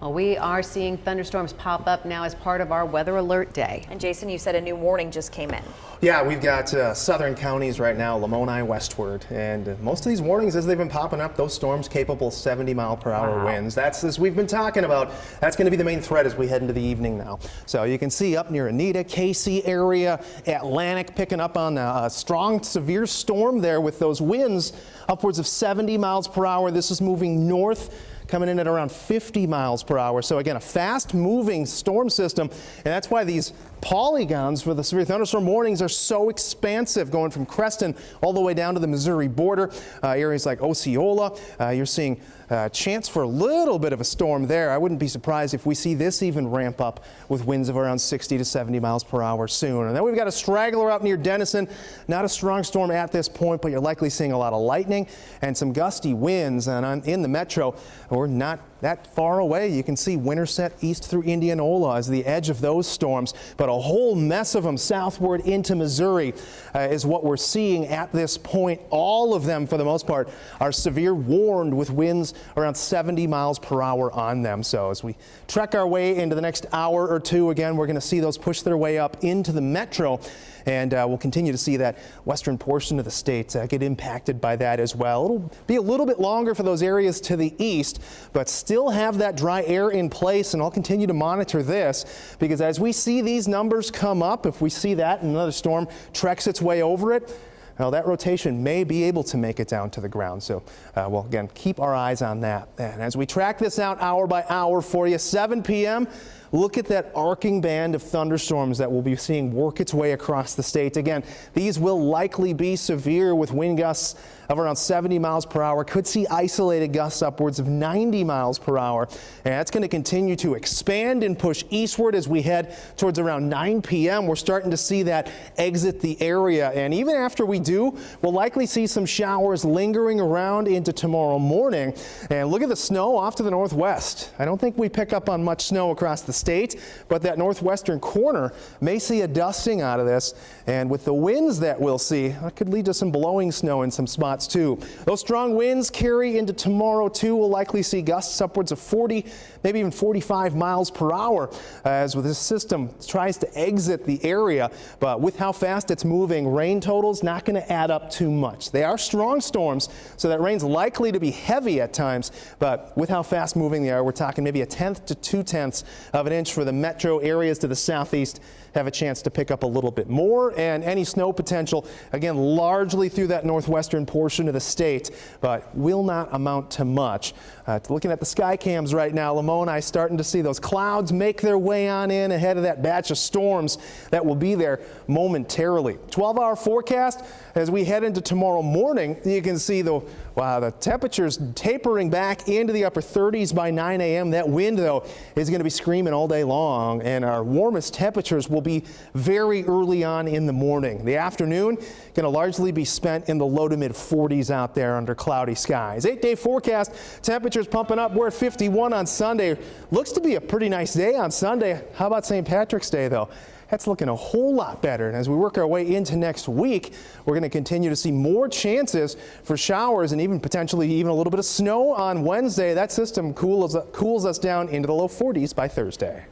Well, we are seeing thunderstorms pop up now as part of our weather alert day. And Jason, you said a new warning just came in. Yeah, we've got southern counties right now, Lamoni westward, and most of these warnings as they've been popping up, those storms capable 70-mile-per-hour winds. That's, as we've been talking about, that's going to be the main threat as we head into the evening now. So you can see up near Anita, Casey area, Atlantic picking up on a strong, severe storm there with those winds upwards of 70 miles per hour. This is moving north, coming in at around 50 miles per hour. So again, a fast moving storm system, and that's why these polygons for the severe thunderstorm warnings are so expansive, going from Creston all the way down to the Missouri border. Areas like Osceola, you're seeing chance for a little bit of a storm there. I wouldn't be surprised if we see this even ramp up with winds of around 60 to 70 miles per hour soon. And then we've got a straggler out near Denison. Not a strong storm at this point, but you're likely seeing a lot of lightning and some gusty winds. And in the metro, we're not that far away. You can see Winterset east through Indianola as the edge of those storms, but a whole mess of them southward into Missouri is what we're seeing at this point. All of them, for the most part, are severe warned with winds around 70 miles per hour on them. So as we trek our way into the next hour or two, again, we're going to see those push their way up into the metro. And we'll continue to see that western portion of the state get impacted by that as well. It'll be a little bit longer for those areas to the east, but still have that dry air in place. And I'll continue to monitor this because as we see these numbers come up, if we see that and another storm treks its way over it, well, that rotation may be able to make it down to the ground. So we'll again keep our eyes on that. And as we track this out hour by hour for you, 7 p.m., look at that arcing band of thunderstorms that we'll be seeing work its way across the state. Again, these will likely be severe with wind gusts of around 70 miles per hour. Could see isolated gusts upwards of 90 miles per hour. And that's going to continue to expand and push eastward as we head towards around 9 p.m. We're starting to see that exit the area. And even after we do, we'll likely see some showers lingering around into tomorrow morning. And look at the snow off to the northwest. I don't think we pick up on much snow across the state, but that northwestern corner may see a dusting out of this. And with the winds that we'll see, that could lead to some blowing snow in some spots too. Those strong winds carry into tomorrow too. We'll likely see gusts upwards of 40, maybe even 45 miles per hour as this system tries to exit the area. But with how fast it's moving, rain totals not going to add up too much. They are strong storms, so that rain's likely to be heavy at times. But with how fast moving they are, we're talking maybe 1/10 to 2/10 of an inch for the metro areas to the southeast. Have a chance to pick up a little bit more, and any snow potential, again, largely through that northwestern portion of the state, but will not amount to much. Looking at the sky cams right now, Lamoni starting to see those clouds make their way on in ahead of that batch of storms that will be there momentarily. 12-hour forecast as we head into tomorrow morning. You can see the temperatures tapering back into the upper 30s by 9 a.m. That wind, though, is going to be screaming all day long, and our warmest temperatures will be very early on in the morning. The afternoon going to largely be spent in the low to mid 40s out there under cloudy skies. 8-day forecast, temperatures pumping up. We're at 51 on Sunday. Looks to be a pretty nice day on Sunday. How about St. Patrick's Day, though? That's looking a whole lot better. And as we work our way into next week, we're going to continue to see more chances for showers and even potentially even a little bit of snow on Wednesday. That system cools us down into the low 40s by Thursday.